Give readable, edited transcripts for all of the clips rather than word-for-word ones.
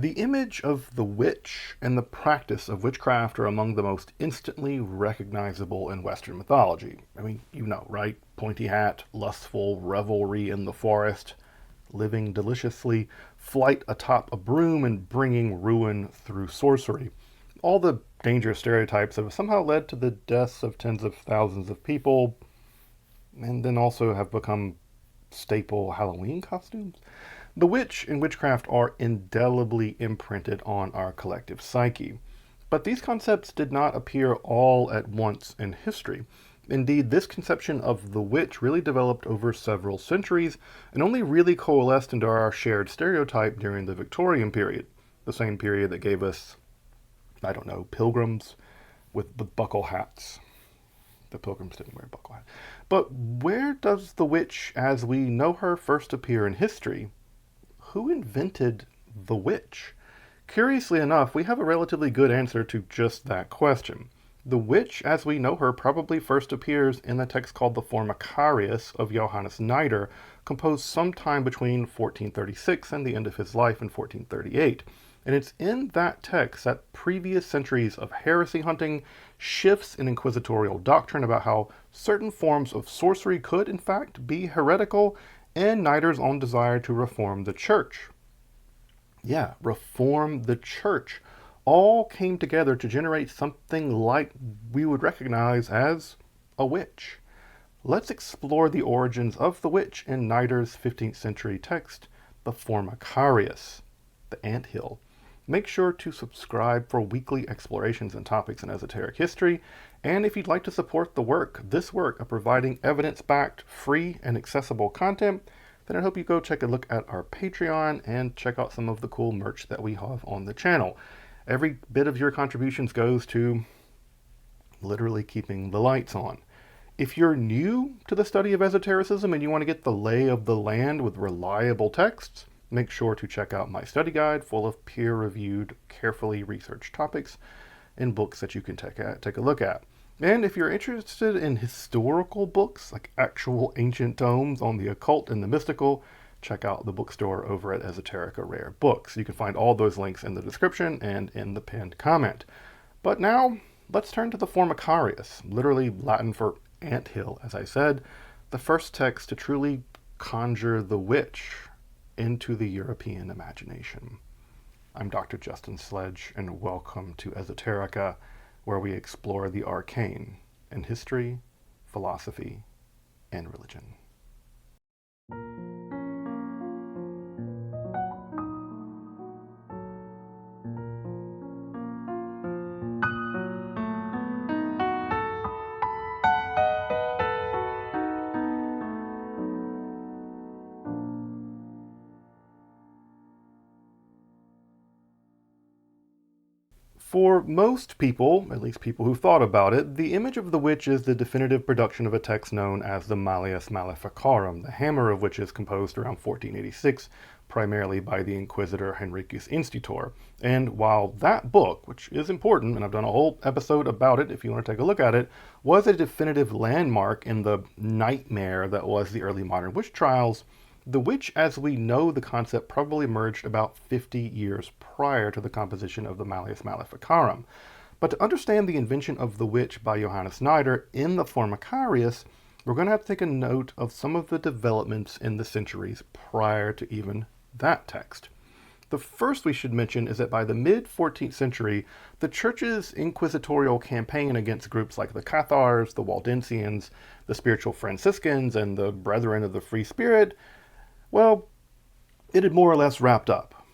The image of the witch and the practice of witchcraft are among the most instantly recognizable in Western mythology. I mean, you know, right? Pointy hat, lustful revelry in the forest, living deliciously, flight atop a broom, and bringing ruin through sorcery. All the dangerous stereotypes have somehow led to the deaths of tens of thousands of people, and then also have become staple Halloween costumes. The witch and witchcraft are indelibly imprinted on our collective psyche. But these concepts did not appear all at once in history. Indeed, this conception of the witch really developed over several centuries and only really coalesced into our shared stereotype during the Victorian period, the same period that gave us, I don't know, pilgrims with buckle hats. The pilgrims didn't wear buckle hats. But where does the witch as we know her first appear in history? Who invented the witch? Curiously enough, we have a relatively good answer to just that question. The witch, as we know her, probably first appears in a text called the Formicarius of Johannes Nider, composed sometime between 1436 and the end of his life in 1438. And it's in that text that previous centuries of heresy hunting, shifts in inquisitorial doctrine about how certain forms of sorcery could, in fact, be heretical, and Nider's own desire to reform the church. Yeah, reform the church. All came together to generate something like we would recognize as a witch. Let's explore the origins of the witch in Nider's 15th century text, the Formicarius, the anthill. Make sure to subscribe for weekly explorations and topics in esoteric history. And if you'd like to support this work of providing evidence-backed, free, and accessible content, then I hope you go check a look at our Patreon and check out some of the cool merch that we have on the channel. Every bit of your contributions goes to literally keeping the lights on. If you're new to the study of esotericism and you want to get the lay of the land with reliable texts, make sure to check out my study guide full of peer-reviewed, carefully researched topics and books that you can take a look at. And if you're interested in historical books, like actual ancient tomes on the occult and the mystical, check out the bookstore over at Esoterica Rare Books. You can find all those links in the description and in the pinned comment. But now, let's turn to the Formicarius, literally Latin for anthill, as I said, the first text to truly conjure the witch into the European imagination. I'm Dr. Justin Sledge, and welcome to Esoterica, where we explore the arcane in history, philosophy, and religion. For most people, at least people who thought about it, the image of the witch is the definitive production of a text known as the Malleus Maleficarum, the hammer of which is composed around 1486, primarily by the Inquisitor Henricus Institor. And while that book, which is important, and I've done a whole episode about it if you want to take a look at it, was a definitive landmark in the nightmare that was the early modern witch trials, the witch, as we know the concept, probably emerged about 50 years prior to the composition of the Malleus Maleficarum. But to understand the invention of the witch by Johannes Nider in the Formicarius, we're going to have to take a note of some of the developments in the centuries prior to even that text. The first we should mention is that by the mid-14th century, the Church's inquisitorial campaign against groups like the Cathars, the Waldensians, the Spiritual Franciscans, and the Brethren of the Free Spirit, well, it had more or less wrapped up.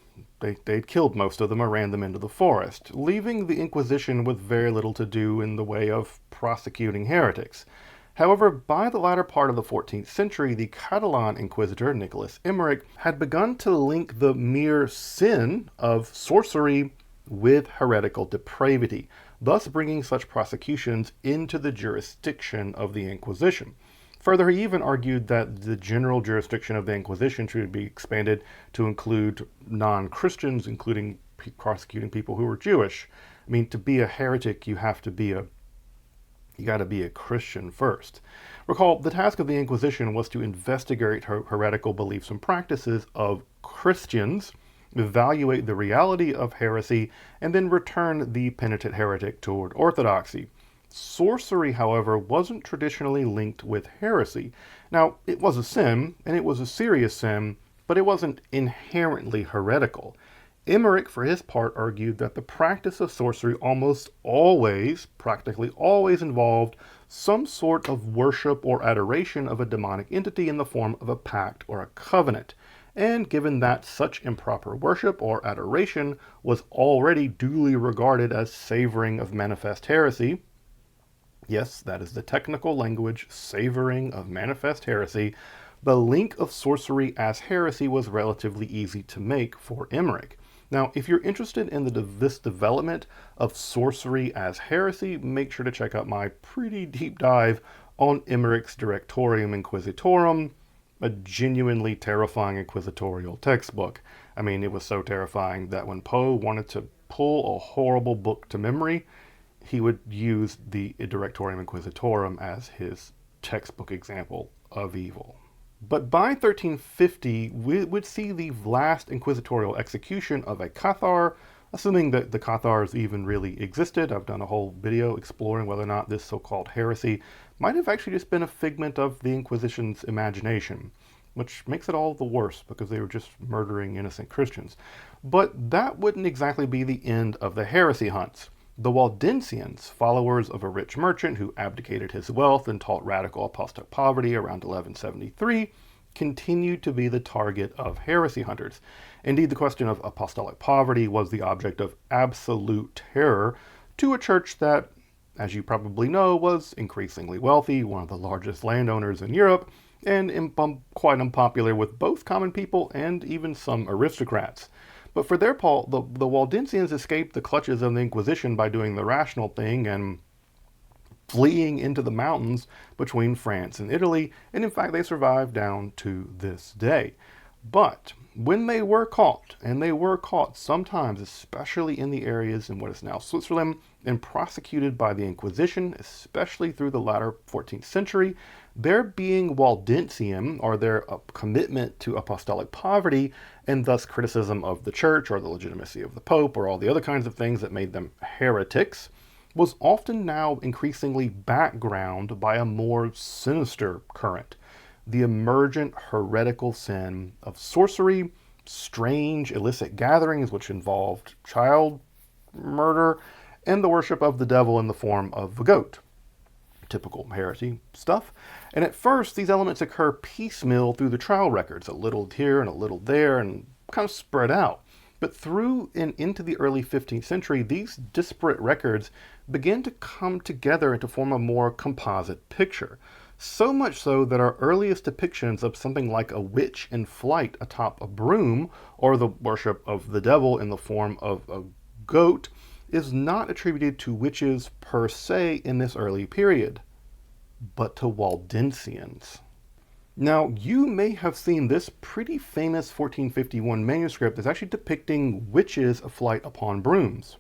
They'd killed most of them or ran them into the forest, leaving the Inquisition with very little to do in the way of prosecuting heretics. However, by the latter part of the 14th century, the Catalan Inquisitor, Nicholas Emmerich, had begun to link the mere sin of sorcery with heretical depravity, thus bringing such prosecutions into the jurisdiction of the Inquisition. Further, he even argued that the general jurisdiction of the Inquisition should be expanded to include non-Christians, including prosecuting people who were Jewish. I mean, to be a heretic, you got to be a Christian first. Recall, the task of the Inquisition was to investigate heretical beliefs and practices of Christians, evaluate the reality of heresy, and then return the penitent heretic toward orthodoxy. Sorcery, however, wasn't traditionally linked with heresy. Now, it was a sin, and it was a serious sin, but it wasn't inherently heretical. Emmerich, for his part, argued that the practice of sorcery almost always, practically always, involved some sort of worship or adoration of a demonic entity in the form of a pact or a covenant. And given that such improper worship or adoration was already duly regarded as savoring of manifest heresy, yes, that is the technical language, savoring of manifest heresy, the link of sorcery as heresy was relatively easy to make for Emmerich. Now, if you're interested in this development of sorcery as heresy, make sure to check out my pretty deep dive on Emmerich's Directorium Inquisitorum, a genuinely terrifying inquisitorial textbook. I mean, it was so terrifying that when Poe wanted to pull a horrible book to memory, he would use the Directorium Inquisitorum as his textbook example of evil. But by 1350, we would see the last inquisitorial execution of a Cathar, assuming that the Cathars even really existed. I've done a whole video exploring whether or not this so-called heresy might have actually just been a figment of the Inquisition's imagination, which makes it all the worse because they were just murdering innocent Christians. But that wouldn't exactly be the end of the heresy hunts. The Waldensians, followers of a rich merchant who abdicated his wealth and taught radical apostolic poverty around 1173, continued to be the target of heresy hunters. Indeed, the question of apostolic poverty was the object of absolute terror to a church that, as you probably know, was increasingly wealthy, one of the largest landowners in Europe, and quite unpopular with both common people and even some aristocrats. But for their part, the Waldensians escaped the clutches of the Inquisition by doing the rational thing and fleeing into the mountains between France and Italy, and in fact they survived down to this day. But when they were caught, and they were caught sometimes, especially in the areas in what is now Switzerland, and prosecuted by the Inquisition, especially through the latter 14th century, their being Waldensian, or their commitment to apostolic poverty, and thus criticism of the church, or the legitimacy of the Pope, or all the other kinds of things that made them heretics, was often now increasingly backgrounded by a more sinister current, the emergent heretical sin of sorcery, strange illicit gatherings which involved child murder, and the worship of the devil in the form of a goat. Typical heresy stuff. And at first, these elements occur piecemeal through the trial records, a little here and a little there, and kind of spread out. But through and into the early 15th century, these disparate records begin to come together and to form a more composite picture. So much so that our earliest depictions of something like a witch in flight atop a broom, or the worship of the devil in the form of a goat, is not attributed to witches per se in this early period, but to Waldensians. Now, you may have seen this pretty famous 1451 manuscript that's actually depicting witches aflight upon brooms.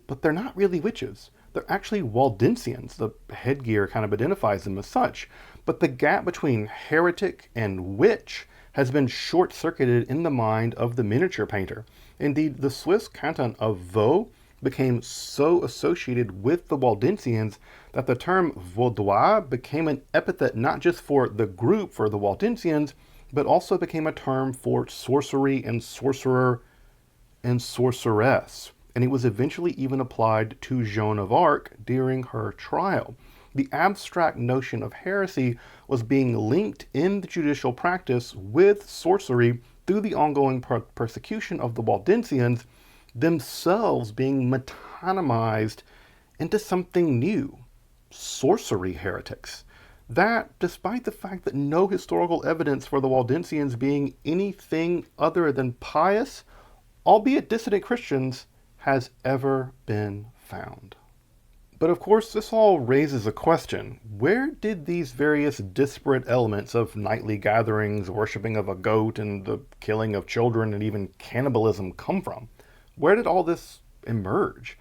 But they're not really witches. They're actually Waldensians. The headgear kind of identifies them as such. But the gap between heretic and witch has been short-circuited in the mind of the miniature painter. Indeed, the Swiss canton of Vaud became so associated with the Waldensians that the term Vaudois became an epithet not just for the group, for the Waldensians, but also became a term for sorcery and sorcerer and sorceress. And it was eventually even applied to Joan of Arc during her trial. The abstract notion of heresy was being linked in the judicial practice with sorcery through the ongoing persecution of the Waldensians, themselves being metonymized into something new, sorcery heretics. That, despite the fact that no historical evidence for the Waldensians being anything other than pious, albeit dissident Christians, has ever been found. But of course, this all raises a question. Where did these various disparate elements of nightly gatherings, worshipping of a goat, and the killing of children, and even cannibalism come from? Where did all this emerge?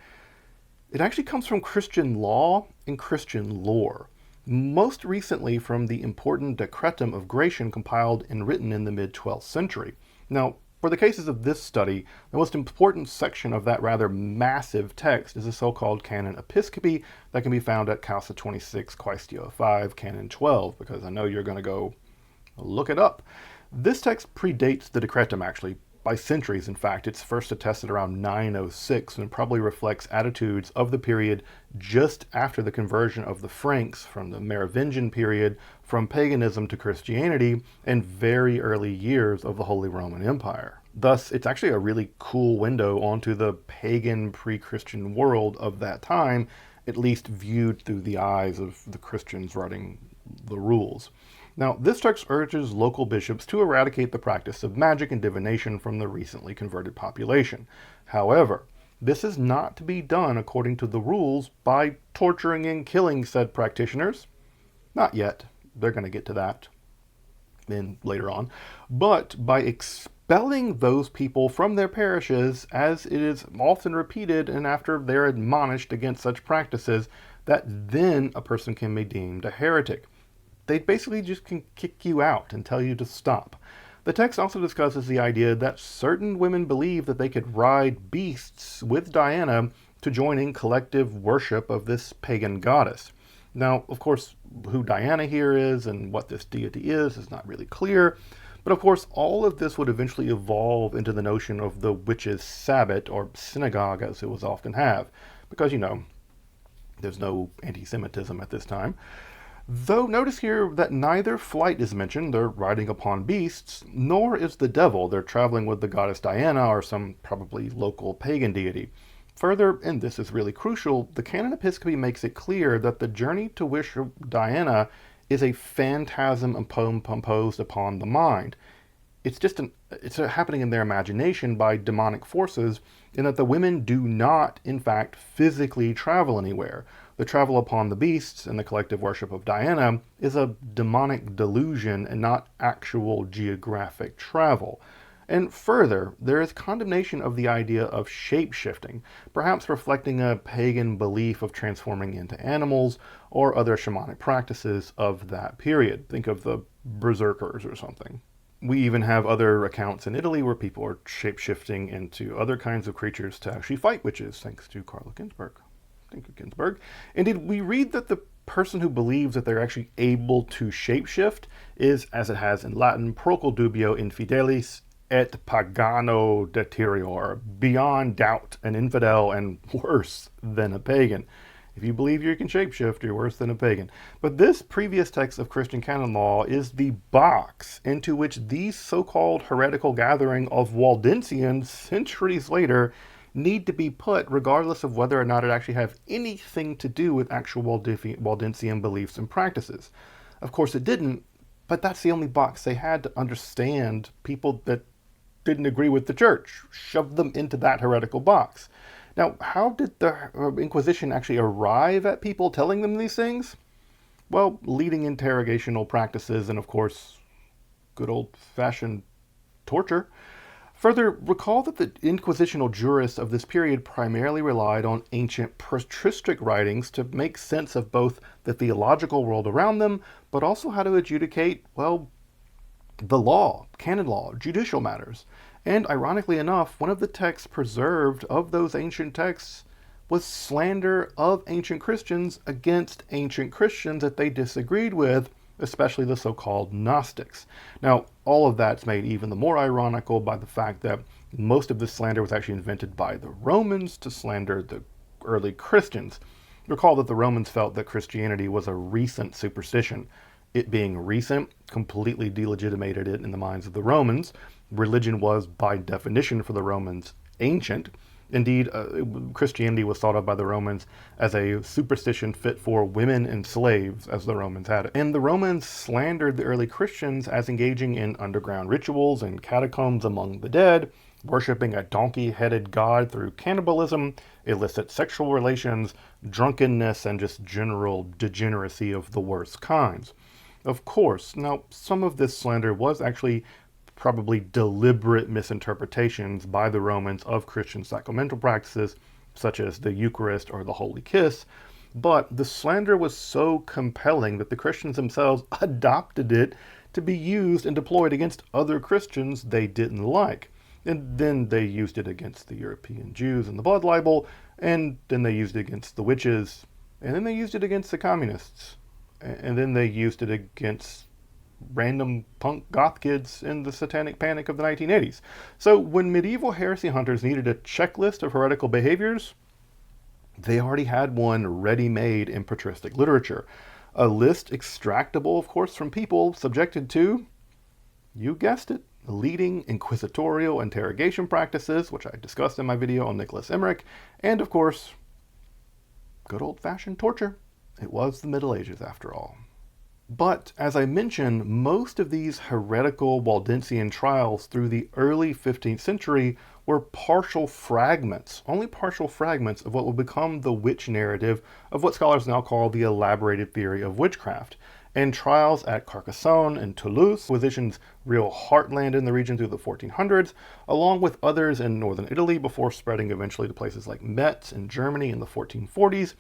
It actually comes from Christian law and Christian lore, most recently from the important Decretum of Gratian compiled and written in the mid-12th century. Now, For the cases of this study, the most important section of that rather massive text is the so-called Canon Episcopi that can be found at Causa 26, Quaestio 5, Canon 12, because I know you're going to go look it up. This text predates the Decretum, actually, by centuries. In fact, it's first attested around 906 and probably reflects attitudes of the period just after the conversion of the Franks from the Merovingian period from paganism to Christianity and very early years of the Holy Roman Empire. Thus, it's actually a really cool window onto the pagan pre-Christian world of that time, at least viewed through the eyes of the Christians writing the rules. Now, this text urges local bishops to eradicate the practice of magic and divination from the recently converted population. However, this is not to be done according to the rules by torturing and killing said practitioners. Not yet. They're going to get to that later on. But by expelling those people from their parishes, as it is often repeated, and after they're admonished against such practices, that then a person can be deemed a heretic. They basically just can kick you out and tell you to stop. The text also discusses the idea that certain women believe that they could ride beasts with Diana to join in collective worship of this pagan goddess. Now, of course, who Diana here is and what this deity is not really clear, but of course all of this would eventually evolve into the notion of the witches' sabbat, or synagogue as it was often have, because, you know, there's no anti-Semitism at this time. Though notice here that neither flight is mentioned, they're riding upon beasts, nor is the devil, they're traveling with the goddess Diana or some probably local pagan deity. Further, and this is really crucial, the Canon Episcopi makes it clear that the journey to worship Diana is a phantasm imposed upon the mind. It's happening in their imagination by demonic forces, and that the women do not, in fact, physically travel anywhere. The travel upon the beasts and the collective worship of Diana is a demonic delusion and not actual geographic travel. And further, there is condemnation of the idea of shape-shifting, perhaps reflecting a pagan belief of transforming into animals or other shamanic practices of that period. Think of the berserkers or something. We even have other accounts in Italy where people are shape-shifting into other kinds of creatures to actually fight witches, thanks to Carlo Ginzburg. Thank you, Ginsburg. Indeed, we read that the person who believes that they're actually able to shapeshift is, as it has in Latin, procul dubio infidelis et pagano deterior, beyond doubt, an infidel and worse than a pagan. If you believe you can shapeshift, you're worse than a pagan. But this previous text of Christian canon law is the box into which these so-called heretical gathering of Waldensians centuries later need to be put, regardless of whether or not it actually have anything to do with actual Waldensian beliefs and practices. Of course it didn't, but that's the only box they had to understand people that didn't agree with the church, shoved them into that heretical box. Now, how did the Inquisition actually arrive at people telling them these things? Well, leading interrogational practices and, of course, good old-fashioned torture. Further, recall that the inquisitional jurists of this period primarily relied on ancient patristic writings to make sense of both the theological world around them, but also how to adjudicate, well, the law, canon law, judicial matters. And ironically enough, one of the texts preserved of those ancient texts was slander of ancient Christians against ancient Christians that they disagreed with, especially the so-called Gnostics. Now, all of that's made even the more ironical by the fact that most of this slander was actually invented by the Romans to slander the early Christians. Recall that the Romans felt that Christianity was a recent superstition. It being recent completely delegitimated it in the minds of the Romans. Religion was, by definition for the Romans, ancient. Indeed, Christianity was thought of by the Romans as a superstition fit for women and slaves, as the Romans had it. And the Romans slandered the early Christians as engaging in underground rituals and catacombs among the dead, worshipping a donkey-headed god through cannibalism, illicit sexual relations, drunkenness, and just general degeneracy of the worst kinds. Of course, now, some of this slander was actually probably deliberate misinterpretations by the Romans of Christian sacramental practices, such as the Eucharist or the Holy Kiss, but the slander was so compelling that the Christians themselves adopted it to be used and deployed against other Christians they didn't like. And then they used it against the European Jews and the blood libel, and then they used it against the witches, and then they used it against the communists, and then they used it against random punk goth kids in the satanic panic of the 1980s. So when medieval heresy hunters needed a checklist of heretical behaviors, they already had one ready-made in patristic literature. A list extractable, of course, from people subjected to, you guessed it, leading inquisitorial interrogation practices, which I discussed in my video on Nicholas Emmerich, and of course, good old-fashioned torture. It was the Middle Ages, after all. But, as I mentioned, most of these heretical Waldensian trials through the early 15th century were partial fragments, only partial fragments of what would become the witch narrative of what scholars now call the elaborated theory of witchcraft. And trials at Carcassonne and Toulouse, Inquisition's real heartland in the region through the 1400s, along with others in northern Italy before spreading eventually to places like Metz in Germany in the 1440s,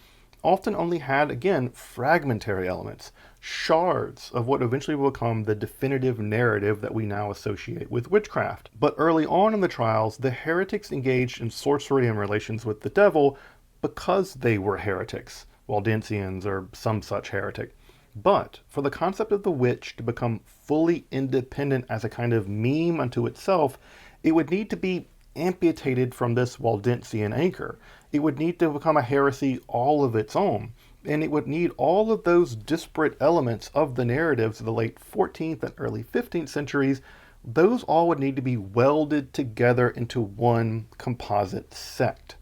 often only had, again, fragmentary elements, shards of what eventually will become the definitive narrative that we now associate with witchcraft. But early on in the trials, the heretics engaged in sorcery and relations with the devil because they were heretics, Waldensians or some such heretic. But for the concept of the witch to become fully independent as a kind of meme unto itself, it would need to be amputated from this Waldensian anchor. It would need to become a heresy all of its own, and it would need all of those disparate elements of the narratives of the late 14th and early 15th centuries. Those all would need to be welded together into one composite sect.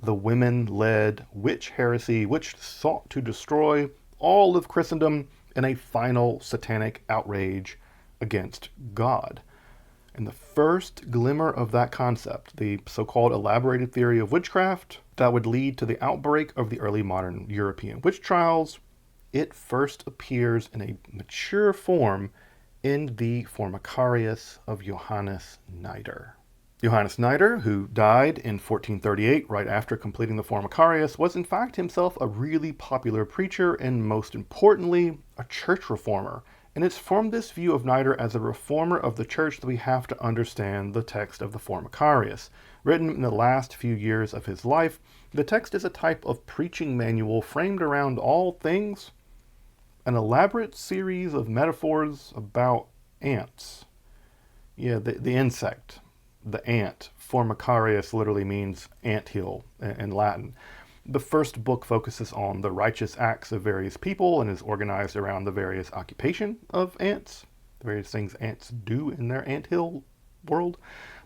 The women-led witch heresy, which sought to destroy all of Christendom in a final satanic outrage against God. And the first glimmer of that concept, the so-called elaborated theory of witchcraft, that would lead to the outbreak of the early modern European witch trials, it first appears in a mature form in the Formicarius of Johannes Nider. Johannes Nider, who died in 1438 right after completing the Formicarius, was in fact himself a really popular preacher and, most importantly, a church reformer. And it's from this view of Nider as a reformer of the church that we have to understand the text of the Formicarius. Written in the last few years of his life, the text is a type of preaching manual framed around all things, an elaborate series of metaphors about ants. Yeah, the insect, the ant. Formicarius literally means anthill in Latin. The first book focuses on the righteous acts of various people and is organized around the various occupation of ants, the various things ants do in their anthill world.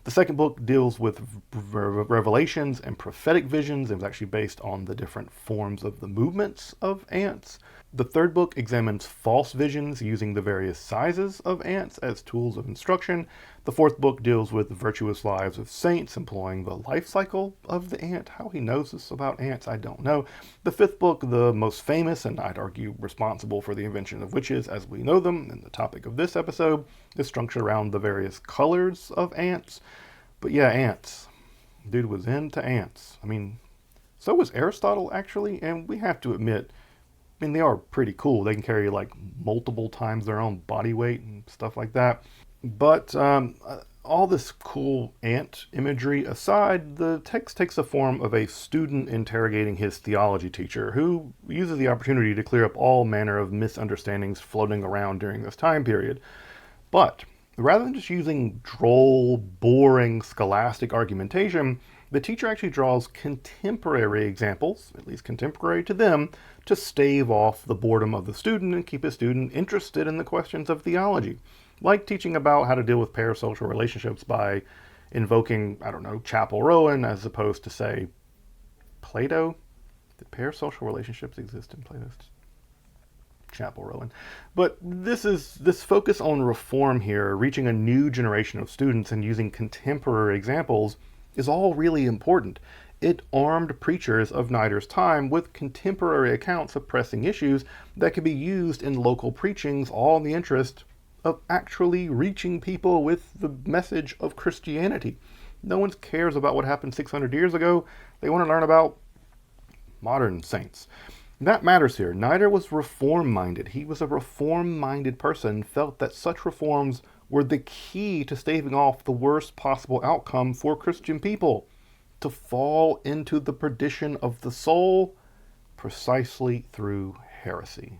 The second book deals with revelations and prophetic visions. It was actually based on the different forms of the movements of ants. The third book examines false visions using the various sizes of ants as tools of instruction. The fourth book deals with virtuous lives of saints, employing the life cycle of the ant. How he knows this about ants, I don't know. The fifth book, the most famous, and I'd argue responsible for the invention of witches as we know them, and the topic of this episode, is structured around the various colors of ants. But yeah, ants. Dude was into ants. I mean, so was Aristotle, actually, and we have to admit, I mean, they are pretty cool. They can carry like multiple times their own body weight and stuff like that. But all this cool ant imagery aside, the text takes the form of a student interrogating his theology teacher, who uses the opportunity to clear up all manner of misunderstandings floating around during this time period. But rather than just using droll, boring, scholastic argumentation, the teacher actually draws contemporary examples, at least contemporary to them, to stave off the boredom of the student and keep a student interested in the questions of theology. Like teaching about how to deal with parasocial relationships by invoking, I don't know, Chapel Rowan as opposed to, say, Plato. Did parasocial relationships exist in Plato's Chapel Rowan? But this focus on reform here, reaching a new generation of students and using contemporary examples, is all really important. It armed preachers of Nider's time with contemporary accounts of pressing issues that could be used in local preachings, all in the interest of actually reaching people with the message of Christianity. No one cares about what happened 600 years ago. They want to learn about modern saints. That matters here. Nider was reform-minded. He was a reform-minded person, felt that such reforms were the key to staving off the worst possible outcome for Christian people, to fall into the perdition of the soul precisely through heresy.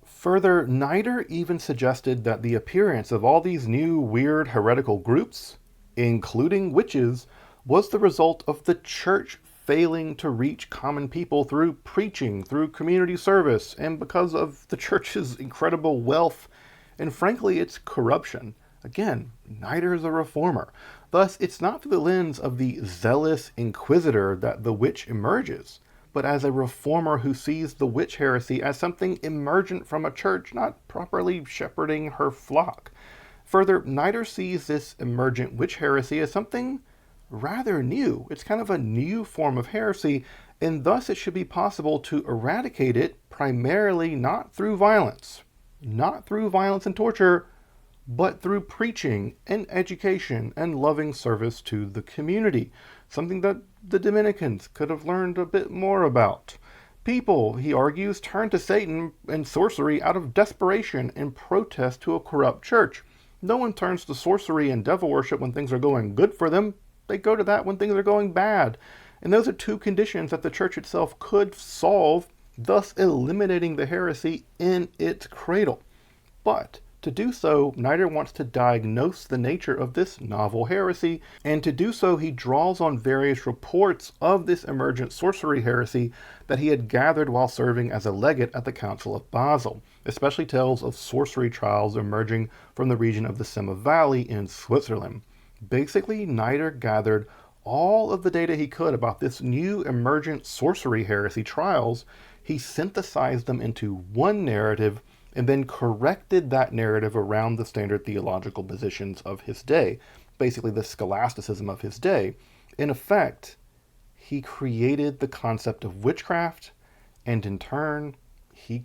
Further, Nider even suggested that the appearance of all these new weird heretical groups, including witches, was the result of the church failing to reach common people through preaching, through community service, and because of the church's incredible wealth and, frankly, its corruption. Again, Nider is a reformer. Thus, it's not through the lens of the zealous inquisitor that the witch emerges, but as a reformer who sees the witch heresy as something emergent from a church not properly shepherding her flock. Further, Nider sees this emergent witch heresy as something rather new. It's kind of a new form of heresy, and thus it should be possible to eradicate it primarily not through violence and torture, but through preaching and education and loving service to the community, something that the Dominicans could have learned a bit more about. People, he argues, turn to Satan and sorcery out of desperation and protest to a corrupt church. No one turns to sorcery and devil worship when things are going good for them. They go to that when things are going bad. And those are two conditions that the church itself could solve, thus eliminating the heresy in its cradle. But to do so, Nider wants to diagnose the nature of this novel heresy, and to do so he draws on various reports of this emergent sorcery heresy that he had gathered while serving as a legate at the Council of Basel, especially tales of sorcery trials emerging from the region of the Sema Valley in Switzerland. Basically, Nider gathered all of the data he could about this new emergent sorcery heresy trials. He synthesized them into one narrative and then corrected that narrative around the standard theological positions of his day, basically the scholasticism of his day. In effect, he created the concept of witchcraft, and in turn, he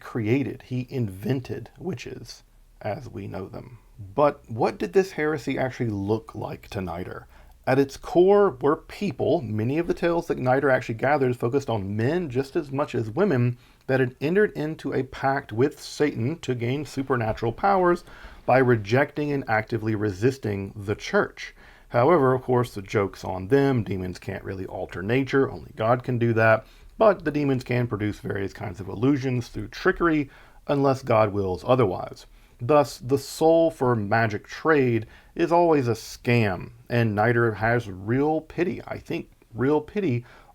invented witches as we know them. But what did this heresy actually look like to Nider? At its core were people. Many of the tales that Nider actually gathers focused on men just as much as women that had entered into a pact with Satan to gain supernatural powers by rejecting and actively resisting the church. However, of course, the joke's on them. Demons can't really alter nature. Only God can do that. But the demons can produce various kinds of illusions through trickery unless God wills otherwise. Thus, the soul for magic trade is always a scam, and Nider has real pity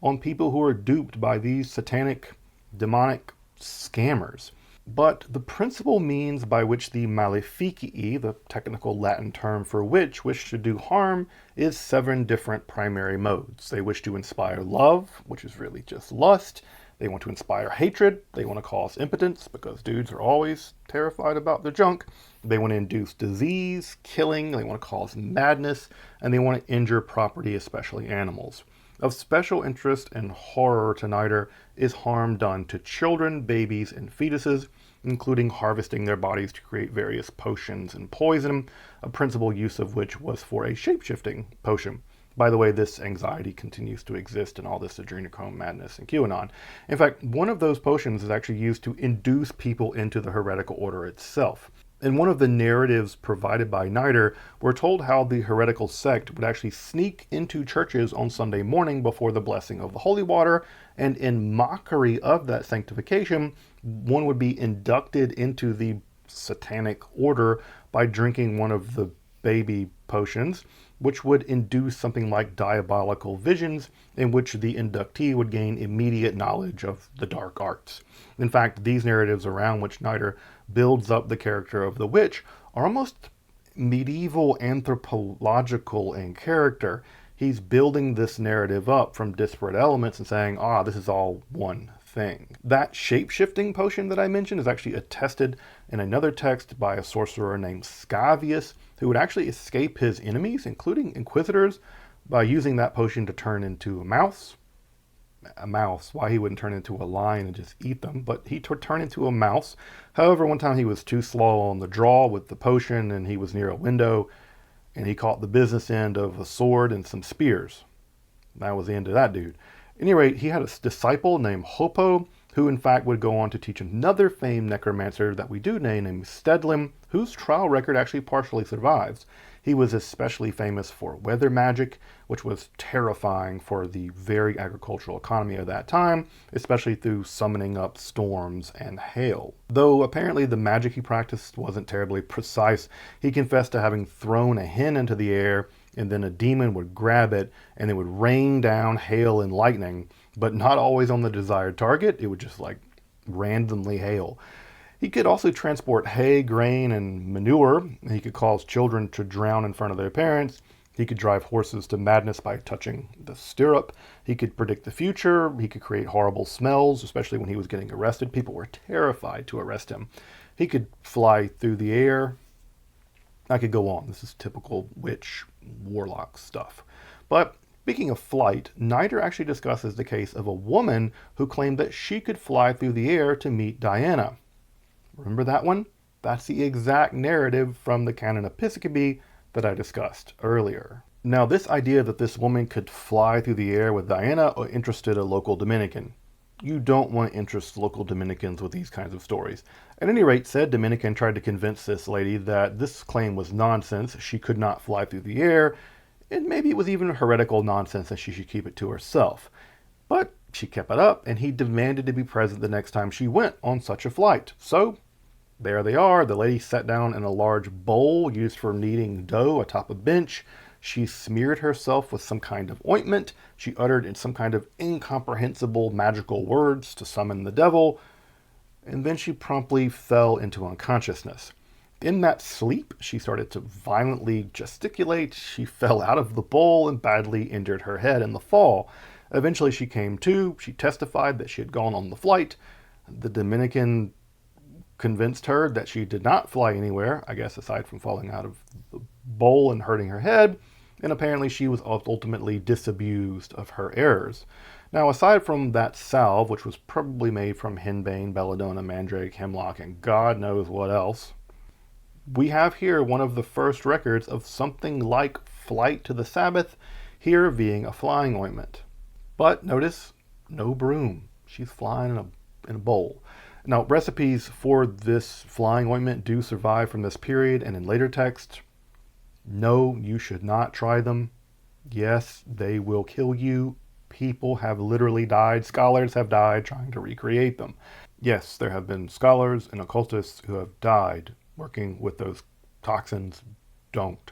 on people who are duped by these satanic, demonic scammers. But the principal means by which the Maleficii, the technical Latin term for witch, wish to do harm is 7 different primary modes. They wish to inspire love, which is really just lust. They want to inspire hatred. They want to cause impotence, because dudes are always terrified about the junk. They want to induce disease, killing. They want to cause madness. And they want to injure property, especially animals. Of special interest and horror to Nider is harm done to children, babies, and fetuses, including harvesting their bodies to create various potions and poison, a principal use of which was for a shape-shifting potion. By the way, this anxiety continues to exist in all this adrenochrome madness and QAnon. In fact, one of those potions is actually used to induce people into the heretical order itself. In one of the narratives provided by Nider, we're told how the heretical sect would actually sneak into churches on Sunday morning before the blessing of the holy water, and in mockery of that sanctification, one would be inducted into the satanic order by drinking one of the baby potions, which would induce something like diabolical visions, in which the inductee would gain immediate knowledge of the dark arts. In fact, these narratives around which Nider builds up the character of the witch are almost medieval anthropological in character. He's building this narrative up from disparate elements and saying, this is all one thing. That shape-shifting potion that I mentioned is actually attested in another text by a sorcerer named Scavius, who would actually escape his enemies, including inquisitors, by using that potion to turn into a mouse. Why he wouldn't turn into a lion and just eat them, but he would turn into a mouse. However, one time he was too slow on the draw with the potion, and he was near a window, and he caught the business end of a sword and some spears. That was the end of that dude. At any rate, he had a disciple named Hopo, who in fact would go on to teach another famed necromancer that we do name named Stedlin, whose trial record actually partially survives. He was especially famous for weather magic, which was terrifying for the very agricultural economy of that time, especially through summoning up storms and hail. Though apparently the magic he practiced wasn't terribly precise, he confessed to having thrown a hen into the air, and then a demon would grab it, and it would rain down hail and lightning, but not always on the desired target. It would just like randomly hail. He could also transport hay, grain, and manure. He could cause children to drown in front of their parents. He could drive horses to madness by touching the stirrup. He could predict the future. He could create horrible smells, especially when he was getting arrested. People were terrified to arrest him. He could fly through the air. I could go on. This is typical witch, warlock stuff. But speaking of flight, Nider actually discusses the case of a woman who claimed that she could fly through the air to meet Diana. Remember that one? That's the exact narrative from the Canon Episcopi that I discussed earlier. Now, this idea that this woman could fly through the air with Diana interested a local Dominican. You don't want to interest local Dominicans with these kinds of stories. At any rate, said Dominican tried to convince this lady that this claim was nonsense, she could not fly through the air, and maybe it was even heretical nonsense and she should keep it to herself. But she kept it up, and he demanded to be present the next time she went on such a flight. So there they are. The lady sat down in a large bowl used for kneading dough atop a bench. She smeared herself with some kind of ointment. She uttered in some kind of incomprehensible magical words to summon the devil, and then she promptly fell into unconsciousness. In that sleep, she started to violently gesticulate. She fell out of the bowl and badly injured her head in the fall. Eventually she came to. She testified that she had gone on the flight. The Dominican convinced her that she did not fly anywhere, I guess aside from falling out of the bowl and hurting her head, and apparently she was ultimately disabused of her errors. Now, aside from that salve, which was probably made from henbane, belladonna, mandrake, hemlock, and God knows what else, we have here one of the first records of something like flight to the Sabbath, here being a flying ointment. But notice, no broom. She's flying in a bowl. Now, recipes for this flying ointment do survive from this period and in later texts. No, you should not try them. Yes, they will kill you. People have literally died. Scholars have died trying to recreate them. Yes, there have been scholars and occultists who have died working with those toxins. Don't.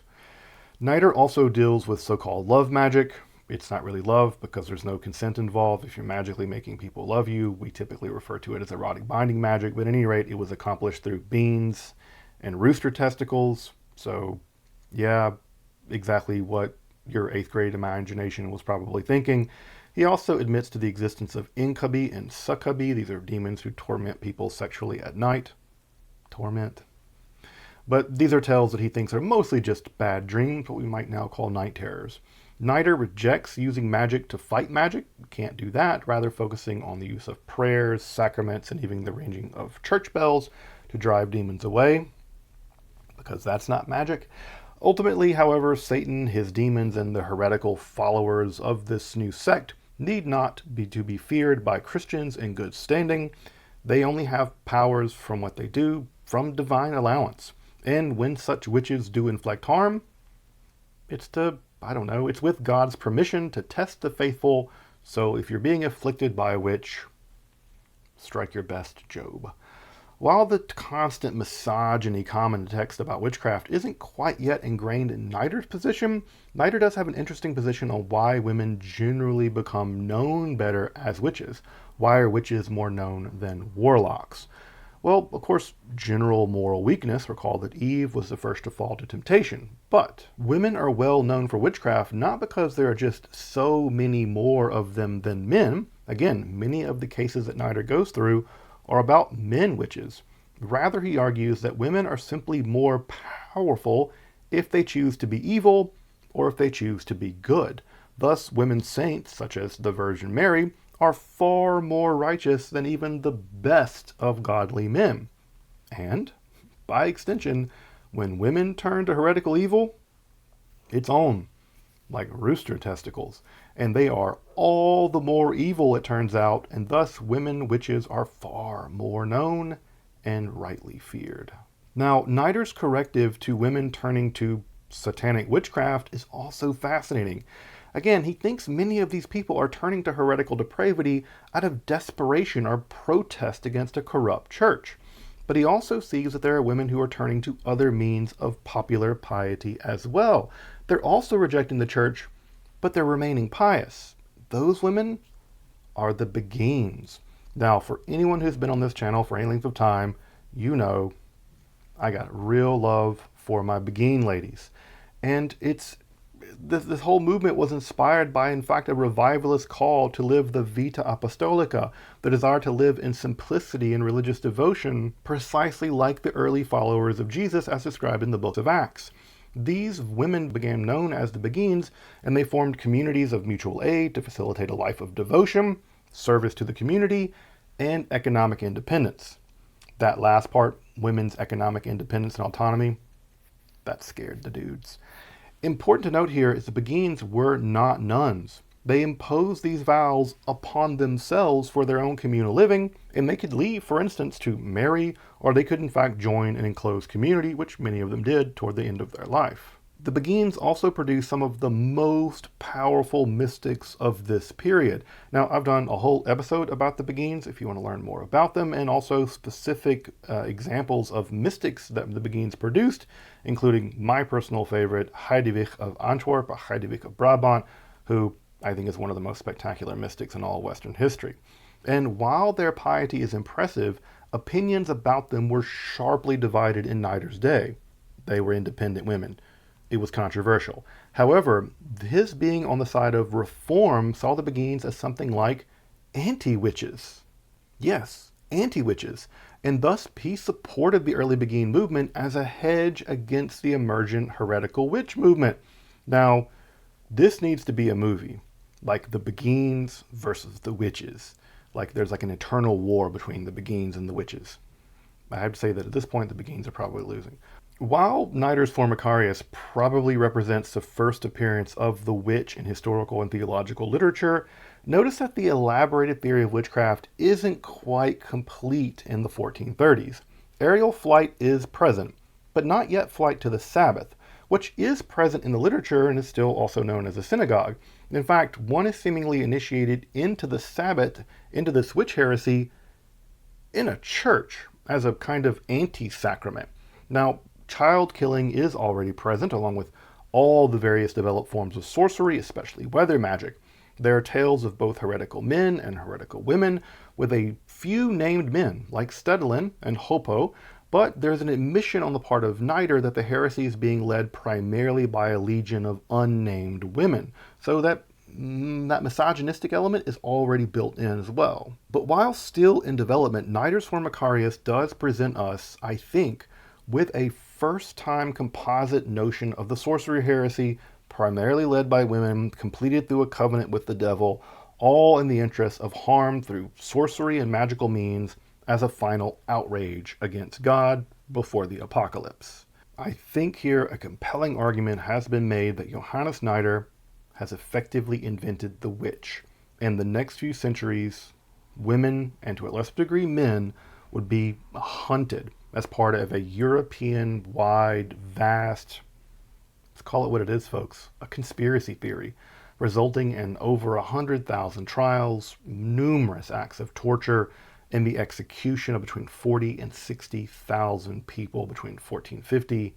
Nider also deals with so-called love magic. It's not really love because there's no consent involved. If you're magically making people love you, we typically refer to it as erotic binding magic. But at any rate, it was accomplished through beans and rooster testicles. So, yeah, exactly what your 8th grade imagination was probably thinking. He also admits to the existence of incubi and succubi. These are demons who torment people sexually at night. Torment. But these are tales that he thinks are mostly just bad dreams, what we might now call night terrors. Nider rejects using magic to fight magic. You can't do that, rather focusing on the use of prayers, sacraments, and even the ringing of church bells to drive demons away, because that's not magic. Ultimately, however, Satan, his demons, and the heretical followers of this new sect need not be to be feared by Christians in good standing. They only have powers from what they do from divine allowance. And when such witches do inflict harm, it's it's with God's permission to test the faithful. So if you're being afflicted by a witch, strike your best, Job. While the constant misogyny common in text about witchcraft isn't quite yet ingrained in Nider's position, Nider does have an interesting position on why women generally become known better as witches. Why are witches more known than warlocks? Well, of course, general moral weakness. Recall that Eve was the first to fall to temptation. But women are well known for witchcraft not because there are just so many more of them than men. Again, many of the cases that Nider goes through are about men witches. Rather, he argues that women are simply more powerful if they choose to be evil or if they choose to be good. Thus, women saints, such as the Virgin Mary, are far more righteous than even the best of godly men. And, by extension, when women turn to heretical evil, it's on, like rooster testicles. and they are all the more evil, it turns out, and thus women witches are far more known and rightly feared. Now, Nider's corrective to women turning to satanic witchcraft is also fascinating. Again, he thinks many of these people are turning to heretical depravity out of desperation or protest against a corrupt church. But he also sees that there are women who are turning to other means of popular piety as well. They're also rejecting the church, but they're remaining pious. Those women are the Beguines. Now, for anyone who's been on this channel for any length of time, you know I got real love for my Beguine ladies. And this whole movement was inspired by, in fact, a revivalist call to live the vita apostolica, the desire to live in simplicity and religious devotion, precisely like the early followers of Jesus as described in the book of Acts. These women became known as the Beguines, and they formed communities of mutual aid to facilitate a life of devotion, service to the community, and economic independence. That last part, women's economic independence and autonomy, that scared the dudes. Important to note here is the Beguines were not nuns. They imposed these vows upon themselves for their own communal living, and they could leave, for instance, to marry, or they could in fact join an enclosed community, which many of them did toward the end of their life. The Beguines also produced some of the most powerful mystics of this period. Now, I've done a whole episode about the Beguines if you want to learn more about them, and also specific examples of mystics that the Beguines produced, including my personal favorite, Heidewyk of Antwerp, or Heidewyk of Brabant, who I think is one of the most spectacular mystics in all Western history. And while their piety is impressive, opinions about them were sharply divided in Nider's day. They were independent women. It was controversial. However, his being on the side of reform saw the Beguines as something like anti-witches. Yes, anti-witches. And thus he supported the early Beguine movement as a hedge against the emergent heretical witch movement. Now, this needs to be a movie, like the Beguines versus the witches. Like there's like an eternal war between the Beguines and the witches. I have to say that at this point, the Beguines are probably losing. While Nider's Formicarius probably represents the first appearance of the witch in historical and theological literature, notice that the elaborated theory of witchcraft isn't quite complete in the 1430s. Aerial flight is present, but not yet flight to the Sabbath, which is present in the literature and is still also known as a synagogue. In fact, one is seemingly initiated into the Sabbath, into this witch heresy, in a church as a kind of anti-sacrament. Now, child killing is already present, along with all the various developed forms of sorcery, especially weather magic. There are tales of both heretical men and heretical women, with a few named men, like Stedlin and Hopo, but there's an admission on the part of Nider that the heresy is being led primarily by a legion of unnamed women, so that misogynistic element is already built in as well. But while still in development, Nider's Formicarius does present us, I think, with a first-time composite notion of the sorcery heresy, primarily led by women, completed through a covenant with the devil, all in the interest of harm through sorcery and magical means as a final outrage against God before the apocalypse. I think here a compelling argument has been made that Johannes Nider has effectively invented the witch. In the next few centuries, women, and to a lesser degree men, would be hunted as part of a European-wide, vast, let's call it what it is, folks, a conspiracy theory, resulting in over 100,000 trials, numerous acts of torture, and the execution of between 40 and 60,000 people between 1450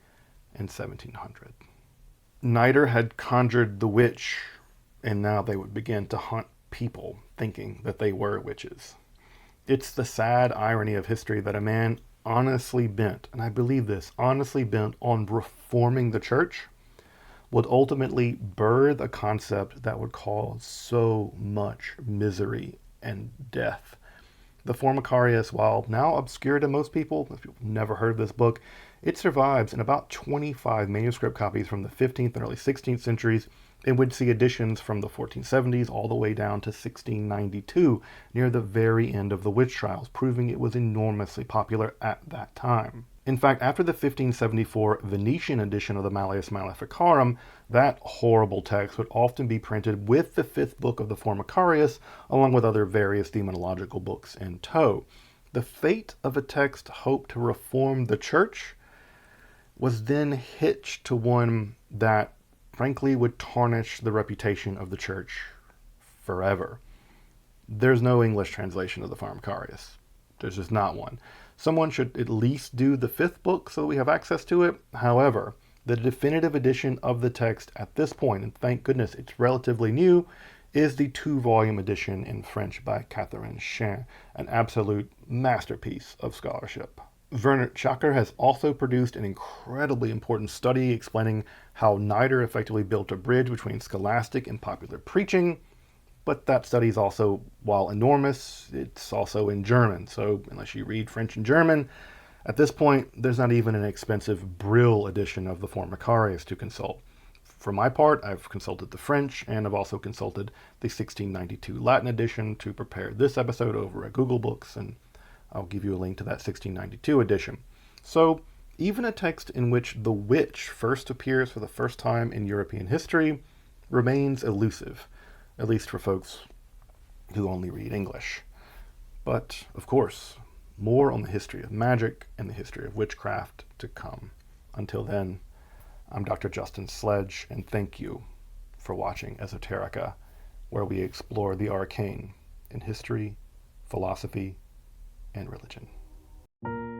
and 1700. Nider had conjured the witch, and now they would begin to hunt people, thinking that they were witches. It's the sad irony of history that a man honestly bent, and I believe this, honestly bent on reforming the church would ultimately birth a concept that would cause so much misery and death. The Formicarius, while now obscure to most people never heard of this book, it survives in about 25 manuscript copies from the 15th and early 16th centuries, and would see editions from the 1470s all the way down to 1692, near the very end of the witch trials, proving it was enormously popular at that time. In fact, after the 1574 Venetian edition of the Malleus Maleficarum, that horrible text would often be printed with the fifth book of the Formicarius, along with other various demonological books in tow. The fate of a text hoped to reform the church was then hitched to one that, frankly, would tarnish the reputation of the church forever. There's no English translation of the Formicarius. There's just not one. Someone should at least do the fifth book so we have access to it. However, the definitive edition of the text at this point, and thank goodness it's relatively new, is the 2-volume edition in French by Catherine Chêne, an absolute masterpiece of scholarship. Werner Tschacher has also produced an incredibly important study explaining how Nider effectively built a bridge between scholastic and popular preaching, but that study is also, while enormous, it's also in German, so unless you read French and German, at this point, there's not even an expensive Brill edition of the Formicarius to consult. For my part, I've consulted the French, and I've also consulted the 1692 Latin edition to prepare this episode over at Google Books, and I'll give you a link to that 1692 edition. So, even a text in which the witch first appears for the first time in European history remains elusive, at least for folks who only read English. But, of course, more on the history of magic and the history of witchcraft to come. Until then, I'm Dr. Justin Sledge, and thank you for watching Esoterica, where we explore the arcane in history, philosophy, and religion.